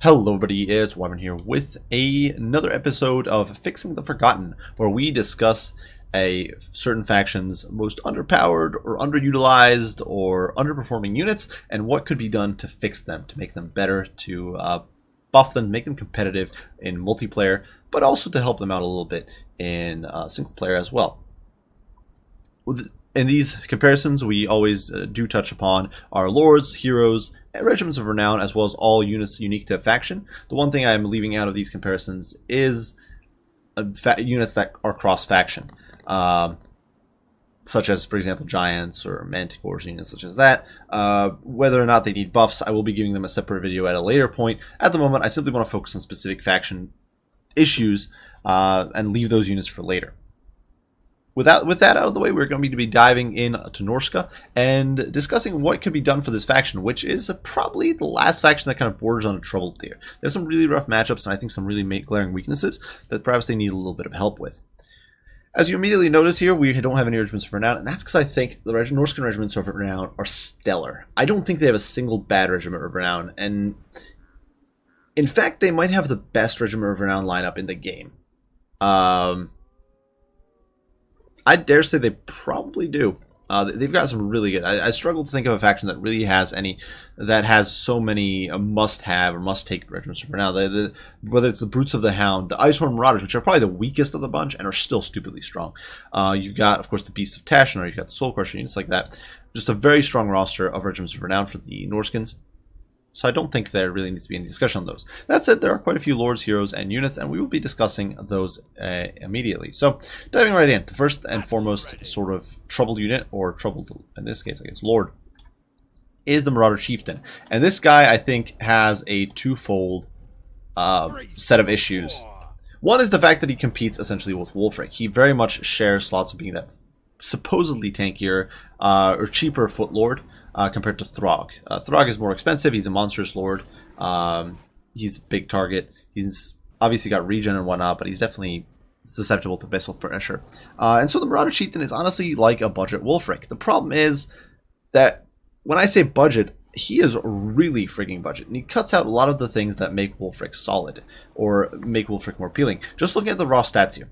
Hello everybody, it's Wyvern here with another episode of Fixing the Forgotten, where we discuss a certain faction's most underpowered or underutilized or underperforming units and what could be done to fix them, to make them better, to buff them, make them competitive in multiplayer, but also to help them out a little bit in single player as well. In these comparisons, we always do touch upon our lords, heroes, and regiments of renown, as well as all units unique to a faction. The one thing I'm leaving out of these comparisons is units that are cross-faction, such as, for example, giants or manticores, units such as that. Whether or not they need buffs, I will be giving them a separate video at a later point. At the moment, I simply want to focus on specific faction issues and leave those units for later. With that out of the way, we're going to be diving into Norsca and discussing what could be done for this faction, which is probably the last faction that kind of borders on a troubled tier. There's some really rough matchups and I think some really glaring weaknesses that perhaps they need a little bit of help with. As you immediately notice here, we don't have any regiments of renown, and that's because I think the Norscan regiments of renown are stellar. I don't think they have a single bad regiment of renown, and in fact, they might have the best regiment of renown lineup in the game. I dare say they probably do. They've got some really good. I struggle to think of a faction that really has any that has so many must-have or must-take regiments for now. Whether it's the Brutes of the Hound, the Icehorn Marauders, which are probably the weakest of the bunch and are still stupidly strong. You've got, of course, the Beasts of Tashanar. You've got the Soul Crusher units like that. Just a very strong roster of regiments of renown for the Norskins. So I don't think there really needs to be any discussion on those. That said, there are quite a few lords, heroes, and units, and we will be discussing those immediately. So, diving right in, the first and foremost sort of troubled unit, or troubled, in this case, I guess, lord, is the Marauder Chieftain. And this guy, I think, has a twofold set of issues. One is the fact that he competes essentially with Wulfric. He very much shares slots of being that supposedly tankier or cheaper foot lord compared to Throg. Throg is more expensive. He's a monstrous lord. He's a big target. He's obviously got regen and whatnot, but he's definitely susceptible to vessel pressure. And so the Marauder Chieftain is honestly like a budget Wulfric. The problem is that when I say budget, he is really frigging budget, and he cuts out a lot of the things that make Wulfric solid or make Wulfric more appealing. Just looking at the raw stats here.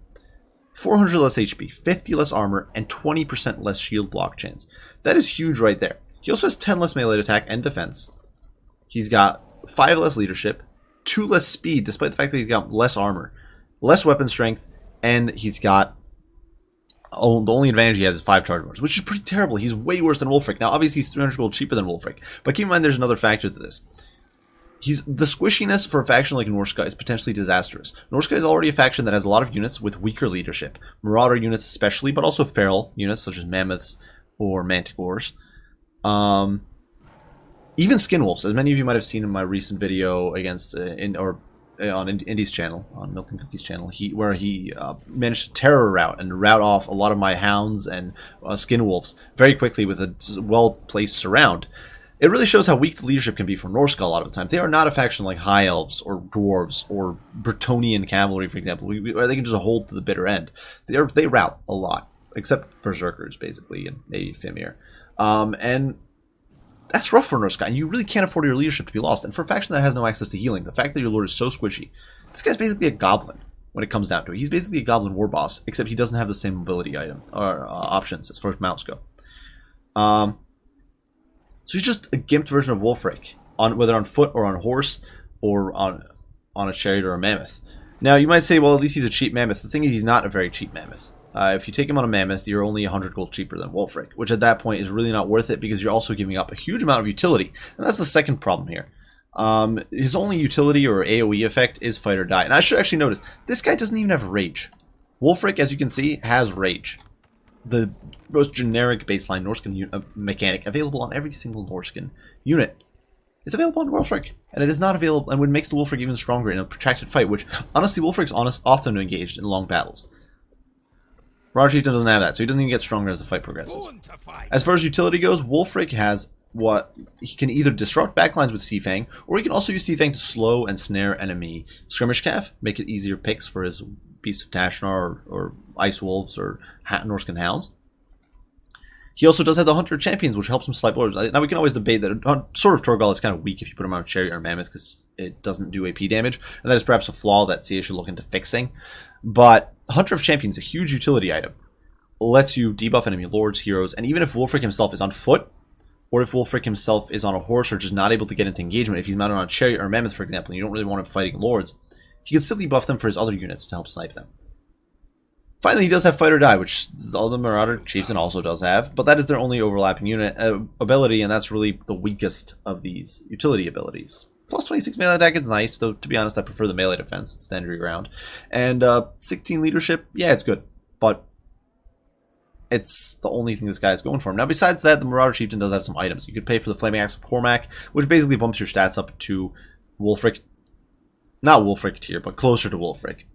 400 less HP, 50 less armor, and 20% less shield block chance. That is huge right there. He also has 10 less melee attack and defense. He's got 5 less leadership, 2 less speed, despite the fact that he's got less armor, less weapon strength, and he's got... the only advantage he has is 5 charge bars, which is pretty terrible. He's way worse than Wulfric. Now, obviously, he's 300 gold cheaper than Wulfric, but keep in mind there's another factor to this. The squishiness for a faction like Norsca is potentially disastrous. Norsca is already a faction that has a lot of units with weaker leadership. Marauder units especially, but also feral units such as mammoths or manticores. Even skinwolves, as many of you might have seen in my recent video against on Indy's channel, on Milk and Cookie's channel, where he managed to terror route and rout off a lot of my hounds and skinwolves very quickly with a well-placed surround. It really shows how weak the leadership can be for Norsca a lot of the time. They are not a faction like High Elves or Dwarves or Bretonnian Cavalry, for example, where they can just hold to the bitter end. They rout a lot, except Berserkers, basically, and maybe Fimir. And that's rough for Norsca, and you really can't afford your leadership to be lost. And for a faction that has no access to healing, the fact that your lord is so squishy, this guy's basically a goblin when it comes down to it. He's basically a goblin war boss, except he doesn't have the same mobility item or options as far as mounts go. So he's just a gimped version of Wulfric, whether on foot or on horse or on a chariot or a mammoth. Now, you might say, well, at least he's a cheap mammoth. The thing is, he's not a very cheap mammoth. If you take him on a mammoth, you're only 100 gold cheaper than Wulfric, which at that point is really not worth it because you're also giving up a huge amount of utility. And that's the second problem here. His only utility or AoE effect is fight or die. And I should actually notice, this guy doesn't even have rage. Wulfric, as you can see, has rage. The most generic baseline Norscan mechanic available on every single Norscan unit. It's available on Wulfric, and it is not available, and what makes the Wulfric even stronger in a protracted fight, which, honestly, Wulfric's often engaged in long battles. Marauder Chieftain doesn't have that, so he doesn't even get stronger as the fight progresses. As far as utility goes, Wulfric has what he can either disrupt backlines with Seafang, or he can also use Seafang to slow and snare enemy skirmish calf, make it easier picks for his Beasts of Tashanar or Ice Wolves or Norscan Hounds. He also does have the Hunter Champions, which helps him slight blows. Now, we can always debate that Sword of Torgal is kind of weak if you put him on Chariot or Mammoth because it doesn't do AP damage. And that is perhaps a flaw that CA should look into fixing. But Hunter of Champions, a huge utility item, lets you debuff enemy lords, heroes, and even if Wulfric himself is on foot, or if Wulfric himself is on a horse or just not able to get into engagement, if he's mounted on a Chariot or Mammoth, for example, and you don't really want him fighting lords, he can still debuff them for his other units to help snipe them. Finally, he does have Fight or Die, which all the Marauder Chieftain also does have, but that is their only overlapping unit ability, and that's really the weakest of these utility abilities. Plus 26 melee attack is nice, though to be honest, I prefer the melee defense. It's stand your ground. And 16 leadership, yeah, it's good, but it's the only thing this guy is going for. Now, besides that, the Marauder Chieftain does have some items. You could pay for the Flaming Axe of Cormac, which basically bumps your stats up to Wulfric, not Wulfric tier, but closer to Wulfric.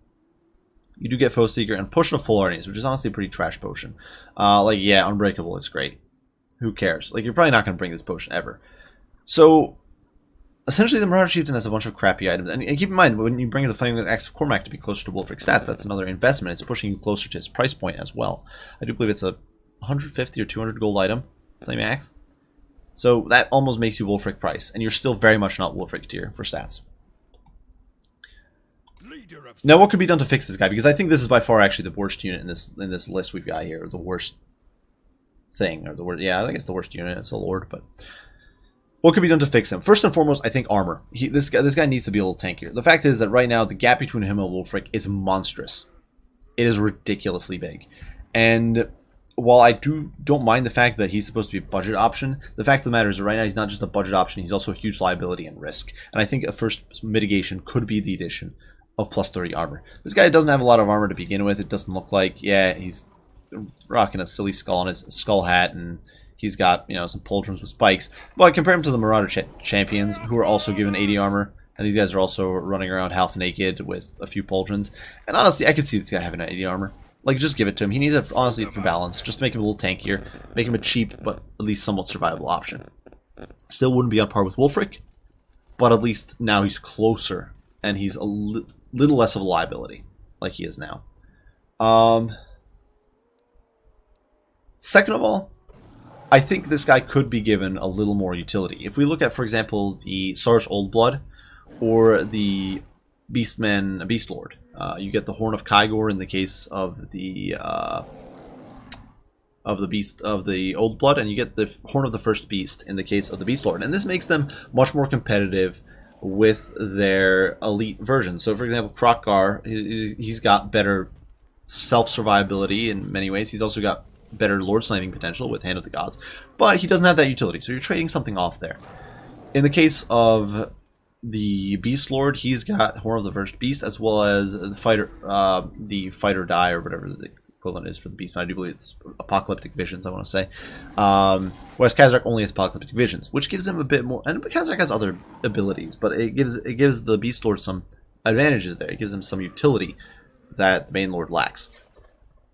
You do get Foe Seeker and Potion of Full Armies, which is honestly a pretty trash potion. Like, yeah, Unbreakable is great. Who cares? Like, you're probably not going to bring this potion ever. So, essentially, the Marauder Chieftain has a bunch of crappy items. And keep in mind, when you bring the Flaming Axe of Cormac to be closer to Wulfric's stats, that's another investment. It's pushing you closer to his price point as well. I do believe it's a 150 or 200 gold item, Flaming Axe. So, that almost makes you Wulfric price. And you're still very much not Wulfric tier for stats. Now, what could be done to fix this guy? Because I think this is by far actually the worst unit in this list we've got here, or the worst thing, or the worst. Yeah, I guess the worst unit is the Lord. But what could be done to fix him? First and foremost, I think armor. This guy needs to be a little tankier. The fact is that right now the gap between him and Wulfric is monstrous. It is ridiculously big, and while I don't mind the fact that he's supposed to be a budget option, the fact of the matter is that right now he's not just a budget option. He's also a huge liability and risk. And I think a first mitigation could be the addition of plus 30 armor. This guy doesn't have a lot of armor to begin with. It doesn't look like, yeah, he's rocking a silly skull on his skull hat, and he's got, you know, some pauldrons with spikes. But compare him to the Marauder Champions, who are also given 80 armor, and these guys are also running around half naked with a few pauldrons. And honestly, I could see this guy having 80 armor. Like, just give it to him. He needs it, honestly, for balance. Just make him a little tankier. Make him a cheap, but at least somewhat survivable option. Still wouldn't be on par with Wulfric, but at least now he's closer, and he's a little less of a liability, like he is now. Second of all, I think this guy could be given a little more utility. If we look at, for example, the Saurus Old Blood or the Beastman Beast Lord, you get the Horn of Kygor in the case of the Beast of the Old Blood, and you get the Horn of the First Beast in the case of the Beast Lord, and this makes them much more competitive with their elite version. So, for example, Krokgar, he's got better self-survivability in many ways. He's also got better Lord Sniping potential with Hand of the Gods, but he doesn't have that utility, so you're trading something off there. In the case of the Beast Lord, he's got Horn of the First Beast, as well as the Fight or Die, or whatever the equivalent is for the Beast. I do believe it's Apocalyptic Visions, I want to say. Whereas Khazrak only has Apocalyptic Visions, which gives him a bit more. And Khazrak has other abilities, but it gives the Beast Lord some advantages there. It gives him some utility that the main Lord lacks.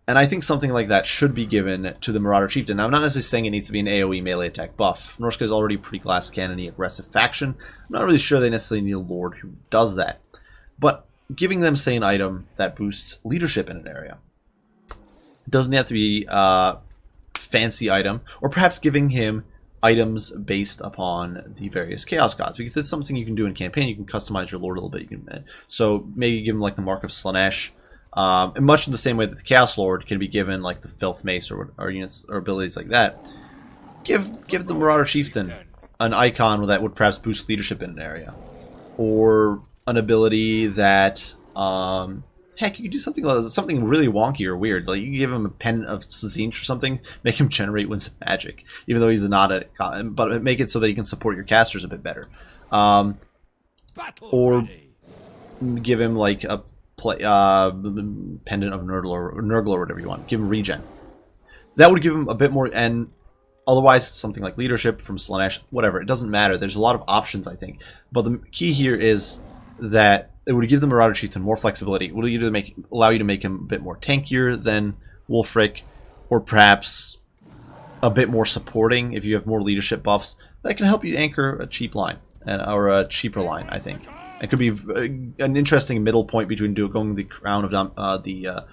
And I think something like that should be given to the Marauder Chieftain. Now, I'm not necessarily saying it needs to be an AoE melee attack buff. Norsca is already a pretty glass cannon-y aggressive faction. I'm not really sure they necessarily need a Lord who does that. But giving them, say, an item that boosts leadership in an area. It doesn't have to be a fancy item, or perhaps giving him items based upon the various Chaos Gods, because that's something you can do in campaign. You can customize your Lord a little bit. So maybe give him like the Mark of Slanesh, and much in the same way that the Chaos Lord can be given like the Filth Mace or units or abilities like that. Give the Marauder Chieftain an icon that would perhaps boost leadership in an area, or an ability that heck, you could do something really wonky or weird. Like, you can give him a Pen of Tzinch or something, make him generate Winds of Magic, even though he's not but make it so that he can support your casters a bit better. Or give him like a Pendant of Nurgle or whatever you want. Give him regen. That would give him a bit more, and otherwise something like leadership from Slanesh, whatever. It doesn't matter. There's a lot of options, I think. But the key here is that it would give the Marauder Chieftain more flexibility. It would allow you to make him a bit more tankier than Wulfric, or perhaps a bit more supporting if you have more leadership buffs. That can help you anchor a cheap line, or a cheaper line, I think. It could be an interesting middle point between going the crown of the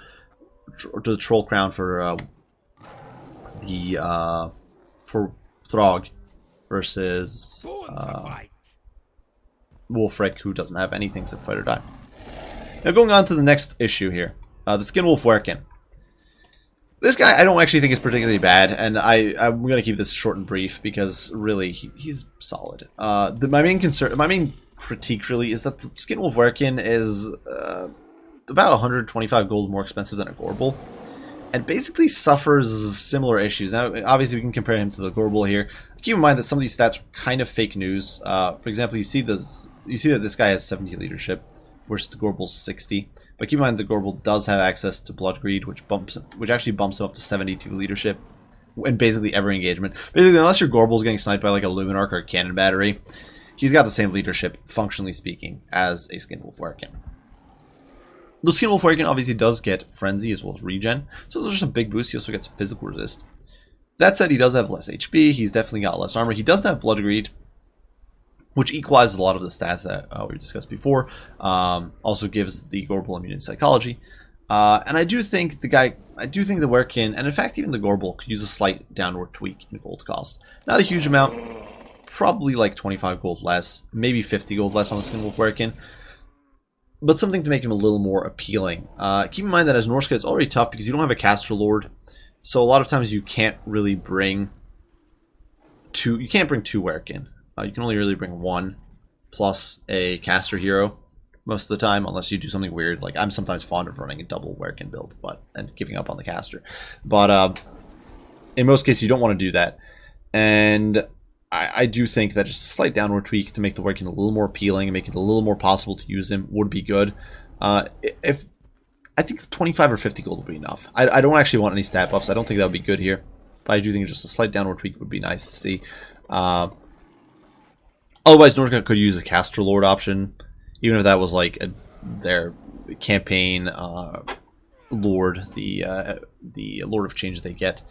Troll Crown for the for Throg versus Wolfric, who doesn't have anything except fight or die. Now going on to the next issue here, the Skinwolf Werkin. This guy I don't actually think is particularly bad, and I'm going to keep this short and brief because really he's solid. My main critique really is that the Skinwolf Werkin is about 125 gold more expensive than a Gorbel, and basically suffers similar issues. Now, obviously, we can compare him to the Gorbel here. Keep in mind that some of these stats are kind of fake news. For example, you see that this guy has 70 leadership, versus the Gorbel's 60. But keep in mind the Gorbel does have access to Blood Greed, which actually bumps him up to 72 leadership in basically every engagement. Basically, unless your Gorbel's getting sniped by like a Luminarch or a Cannon Battery, he's got the same leadership, functionally speaking, as a Skinwolf Werkin. The Skinwolf Werkin obviously does get Frenzy as well as Regen, so those are some big boosts. He also gets Physical Resist. That said, he does have less HP, he's definitely got less armor. He doesn't have Blood Greed, which equalizes a lot of the stats that we discussed before. Also gives the Gorbel immune to Psychology. And I do think the Werkin, and in fact even the Gorbel, could use a slight downward tweak in gold cost. Not a huge amount, probably like 25 gold less, maybe 50 gold less on the Skinwolf Werkin, but something to make him a little more appealing. Keep in mind that as Norsca, it's already tough because you don't have a Caster Lord, so a lot of times you can't really bring two. You can't bring two Werkin. You can only really bring one plus a caster hero most of the time, unless you do something weird. Like I'm sometimes fond of running a double Werkin build, and giving up on the caster. But in most cases, you don't want to do that. And I do think that just a slight downward tweak to make the Werkin a little more appealing and make it a little more possible to use him would be good. If I think 25 or 50 gold would be enough. I don't actually want any stat buffs. I don't think that would be good here, but I do think just a slight downward tweak would be nice to see. Otherwise, Norsca could use a Caster Lord option, even if that was like their campaign Lord, the Lord of Change they get.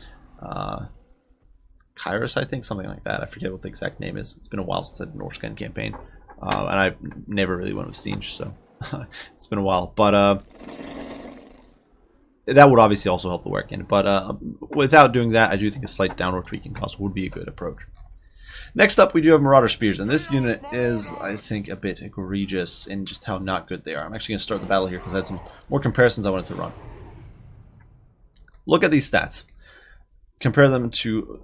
Kairos, I think, something like that. I forget what the exact name is. It's been a while since I did Norsca campaign, and I never really went with Siege, so it's been a while. But that would obviously also help the Werkin. But without doing that, I do think a slight downward tweaking cost would be a good approach. Next up, we do have Marauder Spears, and this unit is, I think, a bit egregious in just how not good they are. I'm actually going to start the battle here because I had some more comparisons I wanted to run. Look at these stats. Compare them to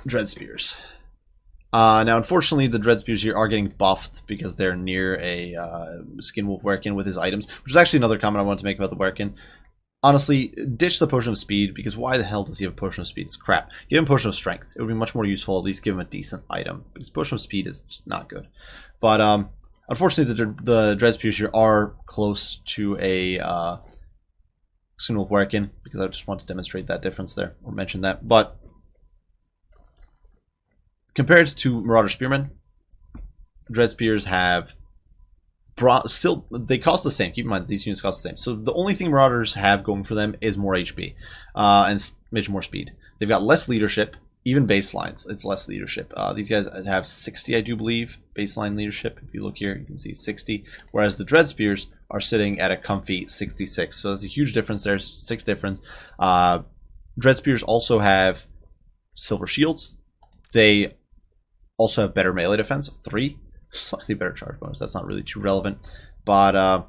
Dread Spears. Now, unfortunately, the Dread Spears here are getting buffed because they're near a Skinwolf Werkin with his items, which is actually another comment I wanted to make about the Werkin. Honestly, ditch the Potion of Speed, because why the hell does he have a Potion of Speed? It's crap. Give him Potion of Strength. It would be much more useful, at least give him a decent item, because Potion of Speed is just not good. But unfortunately, the Dread Spears here are close to a Skinwolf Werkin, because I just want to demonstrate that difference there, or mention that. But compared to Marauder Spearmen, Dread Spears have still, they cost the same. Keep in mind, these units cost the same. So the only thing Marauders have going for them is more HP and smidge more speed. They've got less leadership, even baselines. It's less leadership. These guys have 60, I do believe, baseline leadership. If you look here, you can see 60. Whereas the Dread Spears are sitting at a comfy 66. So that's a huge difference there. 6 difference. Dread Spears also have silver shields. They also have better melee defense of 3. Slightly better charge bonus. That's not really too relevant, but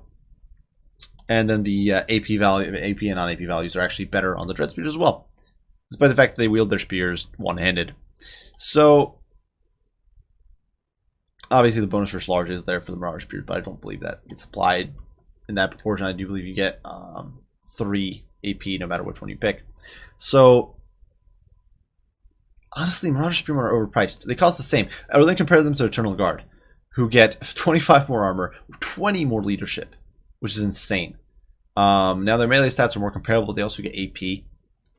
and then the AP and non-AP values are actually better on the Dread Spears as well, despite the fact that they wield their spears one-handed. So obviously the bonus versus large is there for the Marauder Spear, but I don't believe that gets applied in that proportion. I do believe you get 3 AP no matter which one you pick. So honestly, Marauder Spearmen are overpriced. They cost the same. I would then compare them to Eternal Guard, who get 25 more armor, 20 more leadership, which is insane. Now their melee stats are more comparable, but they also get AP.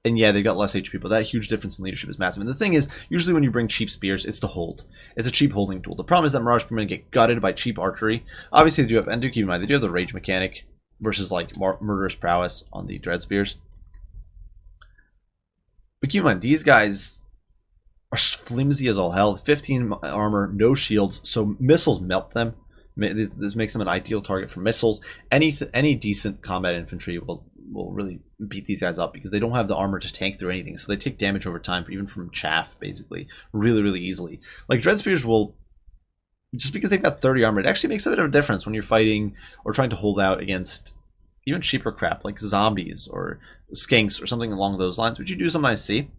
And yeah, they've got less HP, but that huge difference in leadership is massive. And the thing is, usually when you bring cheap spears, it's to hold. It's a cheap holding tool. The problem is that Marauder Spearmen get gutted by cheap archery. Obviously they do have, and do keep in mind, they do have the rage mechanic versus like murderous prowess on the Dread Spears. But keep in mind, these guys are flimsy as all hell. 15 armor, no shields, so missiles melt them. This makes them an ideal target for missiles. Any decent combat infantry will will really beat these guys up because they don't have the armor to tank through anything. So they take damage over time, even from chaff, basically, really, really easily. Like Dread Spears will, just because they've got 30 armor, it actually makes a bit of a difference when you're fighting or trying to hold out against even cheaper crap like zombies or skinks or something along those lines, which you do sometimes see.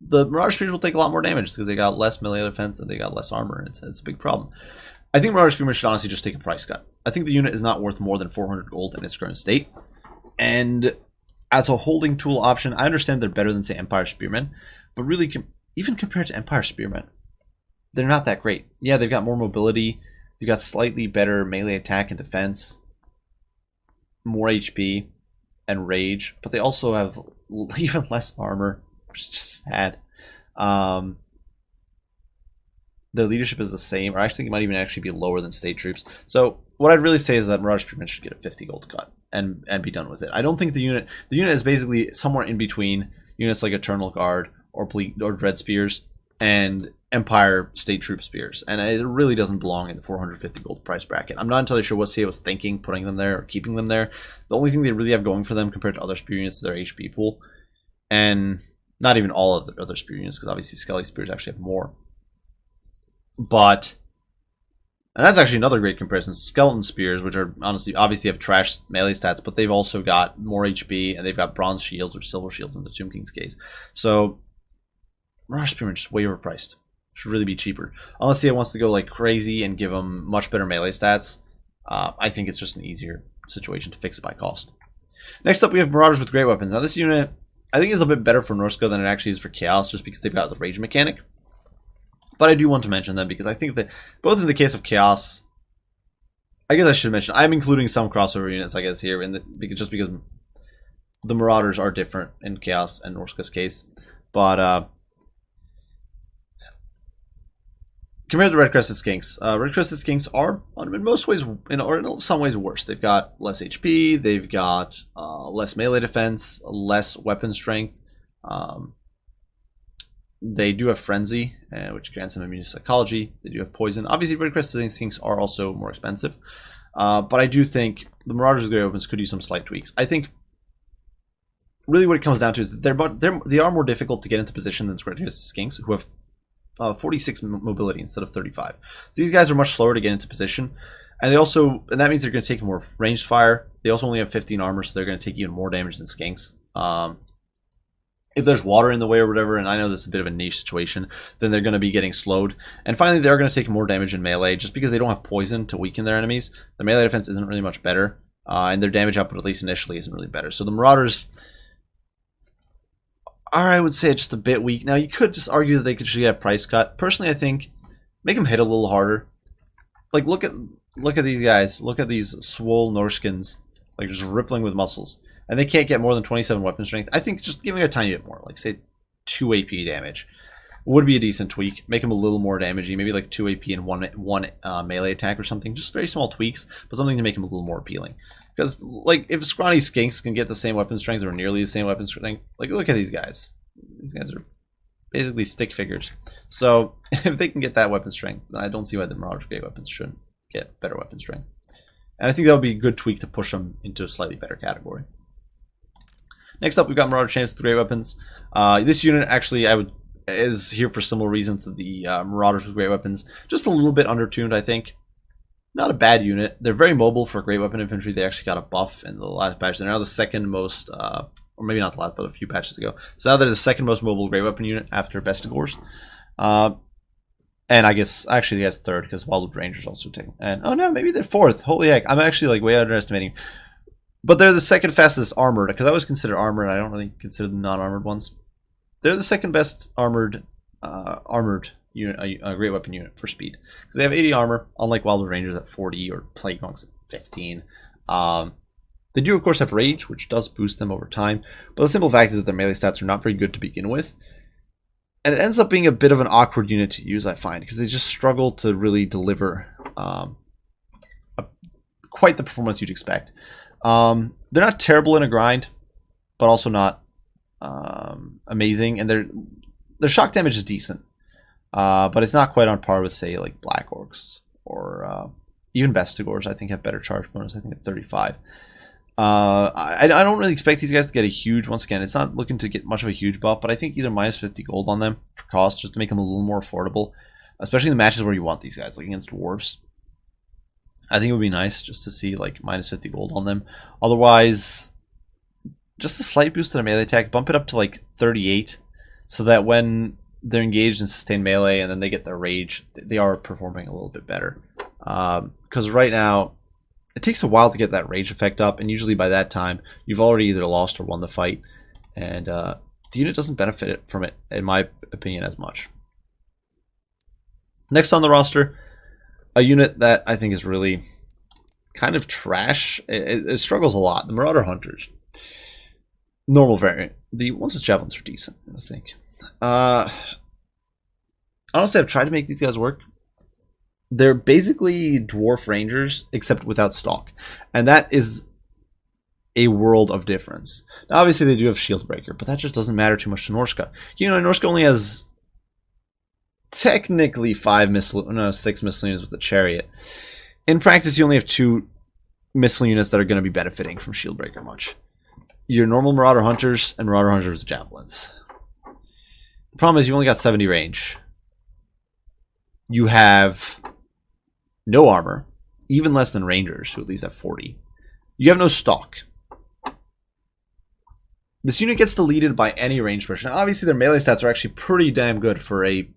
The Marauder Spears will take a lot more damage because they got less melee defense and they got less armor. It's a big problem. I think Marauder Spearmen should honestly just take a price cut. I think the unit is not worth more than 400 gold in its current state. And as a holding tool option, I understand they're better than, say, Empire Spearmen. But really, even compared to Empire Spearmen, they're not that great. Yeah, they've got more mobility. They've got slightly better melee attack and defense. More HP and rage. But they also have even less armor, which is just sad. Their leadership is the same, or I actually think it might even actually be lower than state troops. So what I'd really say is that Marauder Spearmen should get a 50 gold cut and be done with it. I don't think the unit is basically somewhere in between units like Eternal Guard or Dread Spears and Empire State Troop Spears, and it really doesn't belong in the 450 gold price bracket. I'm not entirely sure what CA was thinking putting them there or keeping them there. The only thing they really have going for them compared to other spear units is their HP pool, and not even all of the other spear units, because obviously Skelly Spears actually have more. But, and that's actually another great comparison, Skeleton Spears, which are obviously have trash melee stats, but they've also got more HP, and they've got bronze shields or silver shields in the Tomb King's case. So, Marauder Spearmen just way overpriced. Should really be cheaper. Unless he wants to go like crazy and give them much better melee stats, I think it's just an easier situation to fix it by cost. Next up, we have Marauders with great weapons. Now, this unit, I think, is a bit better for Norsca than it actually is for Chaos, just because they've got the rage mechanic. But I do want to mention them because I think that both in the case of Chaos, I guess I should mention, I'm including some crossover units, I guess, here, just because the Marauders are different in Chaos and Norsca's case. But compared to Red Crested Skinks, Red Crested Skinks are, in most ways, or in some ways, worse. They've got less HP, they've got less melee defense, less weapon strength. They do have Frenzy, which grants them immune to psychology. They do have Poison. Obviously, Red Crested Skinks are also more expensive. But I do think the Marauders with great weapons could use some slight tweaks. I think really what it comes down to is that they are more difficult to get into position than Red Crested Skinks, who have 46 mobility instead of 35. So these guys are much slower to get into position. And that means they're going to take more ranged fire. They also only have 15 armor, so they're going to take even more damage than Skinks. If there's water in the way or whatever, and I know this is a bit of a niche situation, then they're going to be getting slowed. And finally, they're going to take more damage in melee, just because they don't have poison to weaken their enemies. Their melee defense isn't really much better, and their damage output, at least initially, isn't really better. So the Marauders are, I would say, just a bit weak. Now, you could just argue that they should get a price cut. Personally, I think make them hit a little harder. Like, look at these guys. Look at these swole Norskins, like just rippling with muscles. And they can't get more than 27 weapon strength. I think just giving a tiny bit more, like say 2 AP damage, would be a decent tweak. Make them a little more damagey, maybe like 2 AP and one melee attack or something. Just very small tweaks, but something to make them a little more appealing. Because like if scrawny Skinks can get the same weapon strength or nearly the same weapon strength, like look at these guys. These guys are basically stick figures. So if they can get that weapon strength, then I don't see why the Marauder great weapons shouldn't get better weapon strength. And I think that would be a good tweak to push them into a slightly better category. Next up, we've got Marauder Champs with great weapons. This unit actually is here for similar reasons to the Marauders with great weapons. Just a little bit undertuned, I think. Not a bad unit. They're very mobile for great weapon infantry. They actually got a buff in the last patch. They're now the second most, or maybe not the last, but a few patches ago. So now they're the second most mobile great weapon unit after Bestigors. And I guess actually you guys third because Wildwood Rangers also take. And oh no, maybe they're fourth. Holy heck, I'm actually like way underestimating. But they're the second fastest armored, because I always consider armored, and I don't really consider the non-armored ones. They're the second best armored unit, great weapon unit for speed. Because they have 80 armor, unlike Wildwood Rangers at 40 or Plague Monks at 15. They do, of course, have Rage, which does boost them over time. But the simple fact is that their melee stats are not very good to begin with. And it ends up being a bit of an awkward unit to use, I find, because they just struggle to really deliver quite the performance you'd expect. They're not terrible in a grind, but also not amazing, and their shock damage is decent, but it's not quite on par with, say, like Black Orcs or even Bestigors. I think have better charge bonus. I think at 35. I don't really expect these guys to get a huge, once again, it's not looking to get much of a huge buff, but I think either minus 50 gold on them for cost, just to make them a little more affordable, especially in the matches where you want these guys, like against dwarves. I think it would be nice just to see like minus 50 gold on them. Otherwise, just a slight boost to their melee attack, bump it up to like 38, so that when they're engaged in sustained melee and then they get their rage, they are performing a little bit better. Because right now, it takes a while to get that rage effect up, and usually by that time, you've already either lost or won the fight, and the unit doesn't benefit from it, in my opinion, as much. Next on the roster, a unit that I think is really kind of trash. It struggles a lot. The Marauder Hunters. Normal variant. The ones with javelins are decent, I think. Honestly, I've tried to make these guys work. They're basically dwarf rangers, except without stock. And that is a world of difference. Now, obviously, they do have Shield Breaker, but that just doesn't matter too much to Norsca. You know, Norsca only has technically 6 missile units with the Chariot. In practice, you only have 2 missile units that are going to be benefiting from Shield Breaker much. Your normal Marauder Hunters and Marauder Hunters with Javelins. The problem is you've only got 70 range. You have no armor, even less than Rangers, who at least have 40. You have no stock. This unit gets deleted by any ranged person. Now, obviously, their melee stats are actually pretty damn good for a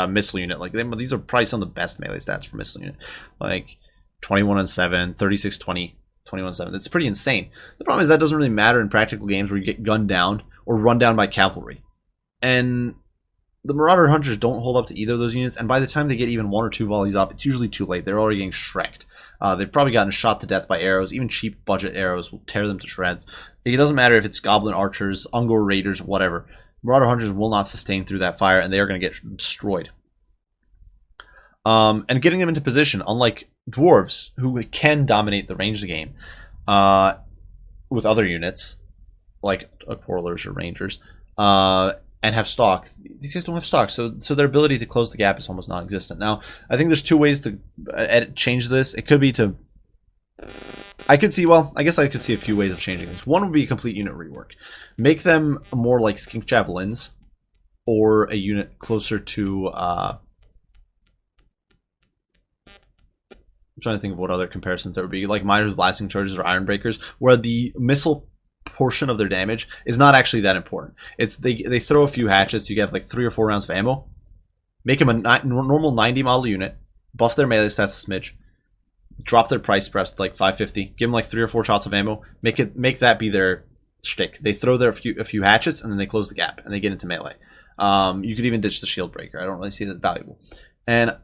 missile unit. Like these are probably some of the best melee stats for missile unit. Like 21-7, 36-20, 21-7. That's pretty insane. The problem is that doesn't really matter in practical games where you get gunned down or run down by cavalry. And the Marauder Hunters don't hold up to either of those units, and by the time they get even 1 or 2 volleys off, it's usually too late. They're already getting shreked. They've probably gotten shot to death by arrows. Even cheap budget arrows will tear them to shreds. It doesn't matter if it's Goblin Archers, Ungor Raiders, whatever. Marauder Hunters will not sustain through that fire, and they are going to get destroyed. And getting them into position, unlike Dwarves, who can dominate the range of the game with other units, like Quarrelers or Rangers, and have stock. These guys don't have stock, so their ability to close the gap is almost non-existent. Now, I think there's 2 ways to change this. It could be to... I could see a few ways of changing this. One would be a complete unit rework. Make them more like Skink Javelins, or a unit closer to... I'm trying to think of what other comparisons there would be. Like Miners with Blasting Charges or Iron Breakers, where the missile portion of their damage is not actually that important. It's they throw a few hatchets, you get like 3 or 4 rounds of ammo, make them a normal 90 model unit, buff their melee stats a smidge, drop their price perhaps to like 550, give them like 3 or 4 shots of ammo, make that be their shtick. They throw their a few hatchets and then they close the gap and they get into melee. You could even ditch the Shield Breaker. I don't really see that valuable. And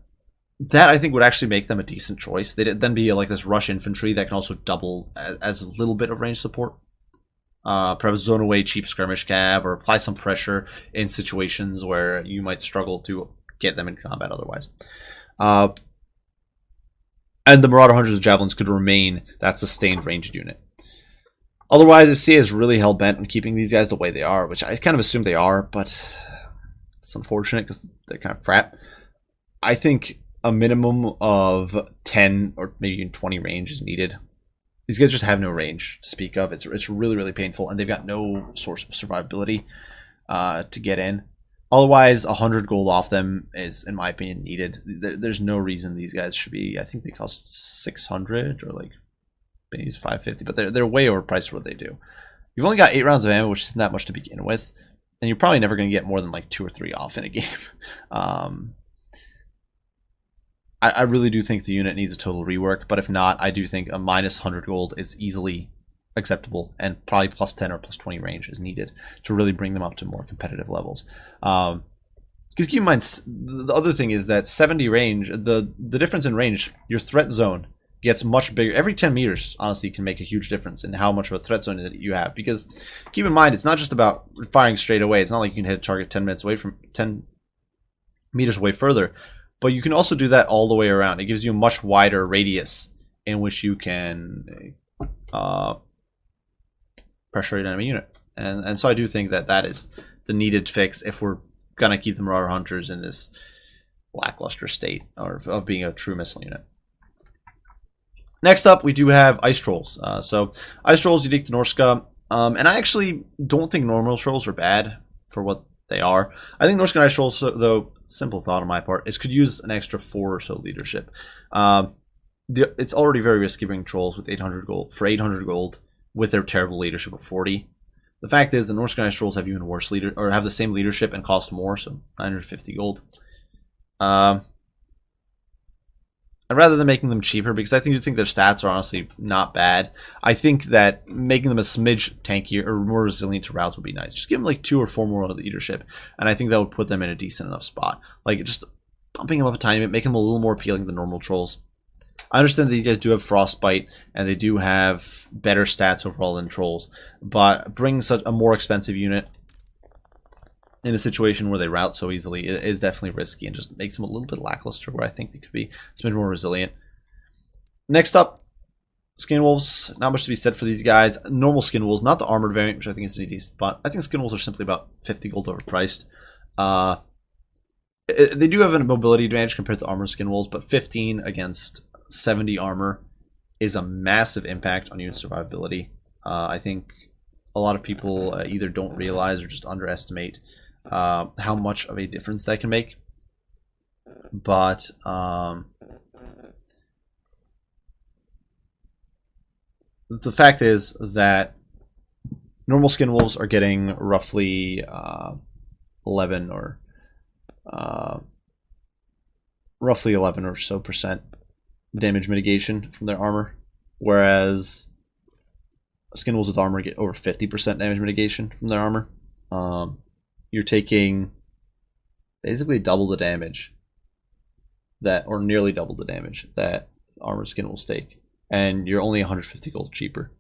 that, I think, would actually make them a decent choice. They'd then be like this rush infantry that can also double as a little bit of range support. Perhaps zone away cheap skirmish cav, or apply some pressure in situations where you might struggle to get them in combat otherwise. And the Marauder Hunters of Javelins could remain that sustained ranged unit. Otherwise, if CA is really hell-bent on keeping these guys the way they are, which I kind of assume they are, but it's unfortunate because they're kind of crap, I think a minimum of 10 or maybe even 20 range is needed. These guys just have no range to speak of. It's really, really painful, and they've got no source of survivability to get in. Otherwise, 100 gold off them is, in my opinion, needed. There's no reason these guys should be... I think they cost 600 or like maybe 550, but they're way overpriced for what they do. You've only got 8 rounds of ammo, which isn't that much to begin with, and you're probably never going to get more than like 2 or 3 off in a game. I really do think the unit needs a total rework, but if not, I do think a minus 100 gold is easily acceptable, and probably plus 10 or plus 20 range is needed to really bring them up to more competitive levels. Because keep in mind, the other thing is that 70 range, the difference in range, your threat zone gets much bigger. Every 10 meters, honestly, can make a huge difference in how much of a threat zone that you have. Because keep in mind, it's not just about firing straight away. It's not like you can hit a target 10 meters away further. But you can also do that all the way around. It gives you a much wider radius in which you can pressure an enemy unit. And so I do think that that is the needed fix if we're going to keep the Marauder Hunters in this lackluster state of being a true missile unit. Next up, we do have Ice Trolls. So Ice Trolls unique to Norsca, and I actually don't think normal trolls are bad for what they are. I think Norsca Ice Trolls, though, simple thought on my part, is could use an extra 4 or so leadership. It's already very risky bringing trolls with 800 gold for 800 gold with their terrible leadership of 40. The fact is, the Norsca Ice Trolls have even worse leader, or have the same leadership and cost more, so 950 gold. And rather than making them cheaper, because I think their stats are honestly not bad, I think that making them a smidge tankier or more resilient to routes would be nice. Just give them like 2 or 4 more leadership, and I think that would put them in a decent enough spot. Like just bumping them up a tiny bit, making them a little more appealing than normal trolls. I understand that these guys do have frostbite and they do have better stats overall than trolls, but bringing such a more expensive unit in a situation where they route so easily is definitely risky and just makes them a little bit lackluster where I think they could be a bit more resilient. Next up, Skin Wolves. Not much to be said for these guys. Normal Skin Wolves, not the armored variant, which I think is a decent spot. I think Skin Wolves are simply about 50 gold overpriced. They do have a mobility advantage compared to armored Skin Wolves, but 15 against 70 armor is a massive impact on unit survivability. I think a lot of people either don't realize or just underestimate how much of a difference that can make. But the fact is that normal Skin Wolves are getting roughly 11 or roughly 11 or so percent damage mitigation from their armor, whereas Skin Wolves with armor get over 50% damage mitigation from their armor. You're taking basically double the damage that, or nearly double the damage that armored Skin Wolves take, and you're only 150 gold cheaper.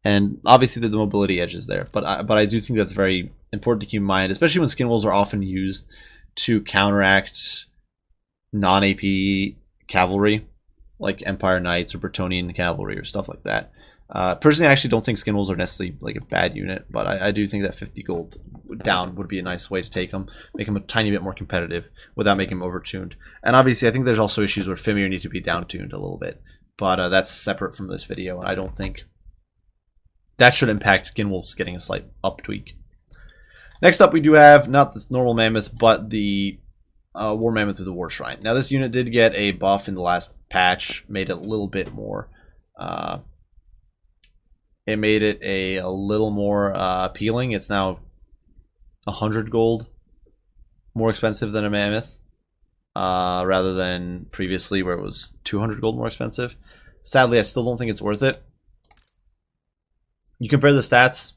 And obviously the mobility edge is there, but I do think that's very important to keep in mind, especially when Skin Wolves are often used to counteract non-AP cavalry, like Empire Knights or Bretonnian cavalry or stuff like that. Personally, I actually don't think Skin Wolves are necessarily like a bad unit, but I do think that 50 gold down would be a nice way to take them, make them a tiny bit more competitive without making them overtuned. And obviously, I think there's also issues where Fimir need to be down-tuned a little bit, but that's separate from this video, and I don't think that should impact Skin Wolves getting a slight up tweak. Next up, we do have not the normal Mammoth, but the War Mammoth with the War Shrine. Now, this unit did get a buff in the last patch, made it a little bit more. It made it a little more appealing. It's now 100 gold more expensive than a Mammoth, rather than previously where it was 200 gold more expensive. Sadly, I still don't think it's worth it. You compare the stats.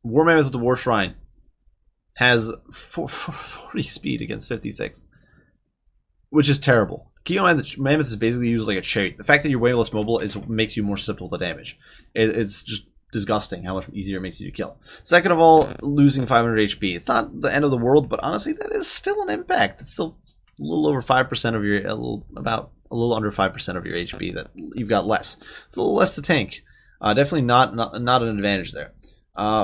War Mammoth with the War Shrine has 40 speed against 56, which is terrible. Keep in mind that Mammoth is basically used like a chariot. The fact that you're way less mobile makes you more susceptible to damage. It's just disgusting how much easier it makes you to kill. Second of all, losing 500 HP. It's not the end of the world, but honestly, that is still an impact. It's still a little over 5% of your, a little under 5% of your HP that you've got less. It's a little less to tank. Definitely not an advantage there.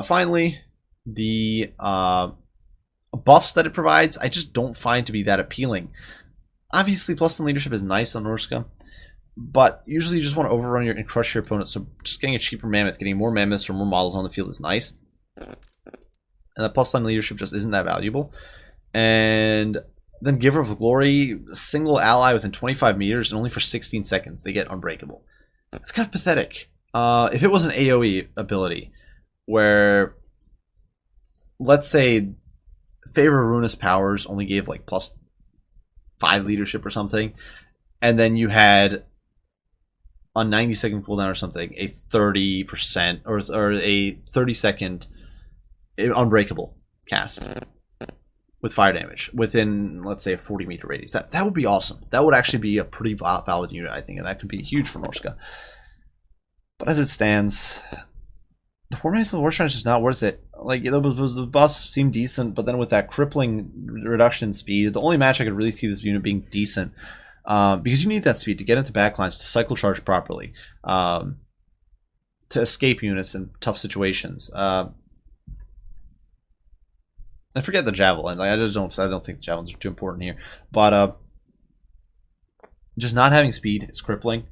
Finally, the buffs that it provides, I just don't find to be that appealing. Obviously, plus 10 leadership is nice on Norsca, but usually you just want to overrun and crush your opponent, so just getting a cheaper Mammoth, getting more Mammoths or more models on the field is nice. And that plus 10 leadership just isn't that valuable. And then Giver of Glory, single ally within 25 meters and only for 16 seconds, they get Unbreakable. It's kind of pathetic. If it was an AoE ability, where, let's say, Favor of Ruinous Powers only gave like plus 5 leadership or something, and then you had on 90-second cooldown or something a 30% or a 30-second Unbreakable cast with fire damage within, let's say, a 40-meter radius. That would be awesome. That would actually be a pretty valid unit, I think, and that could be huge for Norsca. But as it stands, the War Mammoth with the War Shrine is just not worth it. Like, the buffs seem decent, but then with that crippling reduction in speed, the only match I could really see this unit being decent, because you need that speed to get into backlines, to cycle charge properly, to escape units in tough situations. I forget the Javelin. Like, I don't think the Javelins are too important here. But just not having speed is crippling.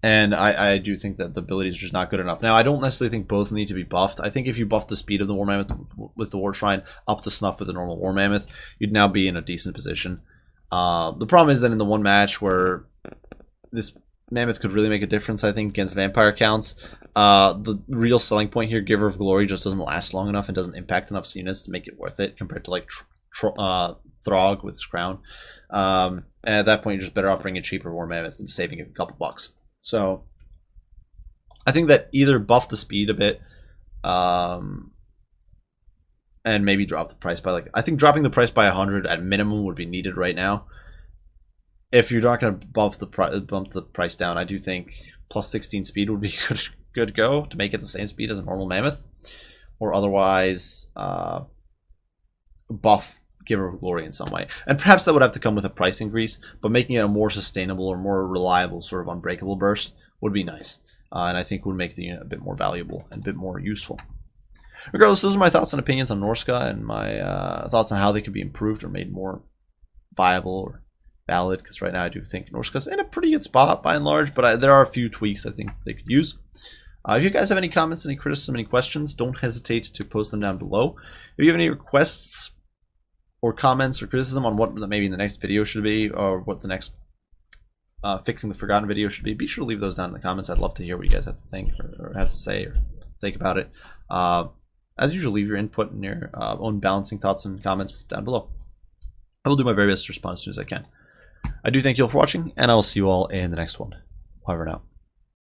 And I do think that the abilities are just not good enough. Now, I don't necessarily think both need to be buffed. I think if you buff the speed of the War Mammoth with the War Shrine up to snuff with the normal War Mammoth, you'd now be in a decent position. The problem is that in the one match where this Mammoth could really make a difference, I think, against Vampire counts, the real selling point here, Giver of Glory, just doesn't last long enough and doesn't impact enough units to make it worth it compared to, like, Throg with his crown. And at that point, you're just better off bringing a cheaper War Mammoth and saving a couple bucks. So I think that either buff the speed a bit, and maybe drop the price by, like, I think dropping the price by 100 at minimum would be needed right now. If you're not going to bump the price down, I do think plus 16 speed would be good go to make it the same speed as a normal Mammoth, or otherwise buff Giver of Glory in some way. And perhaps that would have to come with a price increase, but making it a more sustainable or more reliable sort of unbreakable burst would be nice. And I think would make the unit a bit more valuable and a bit more useful. Regardless, those are my thoughts and opinions on Norsca and my thoughts on how they could be improved or made more viable or valid, because right now I do think Norsca's in a pretty good spot by and large, but there are a few tweaks I think they could use. If you guys have any comments, any criticism, any questions, don't hesitate to post them down below. If you have any requests or comments or criticism on what maybe the next video should be, or what the next Fixing the Forgotten video should be sure to leave those down in the comments. I'd love to hear what you guys have to think or have to say or think about it. As usual, leave your input and your own balancing thoughts and comments down below. I will do my very best to respond as soon as I can. I do thank you all for watching, and I will see you all in the next one. Bye for now.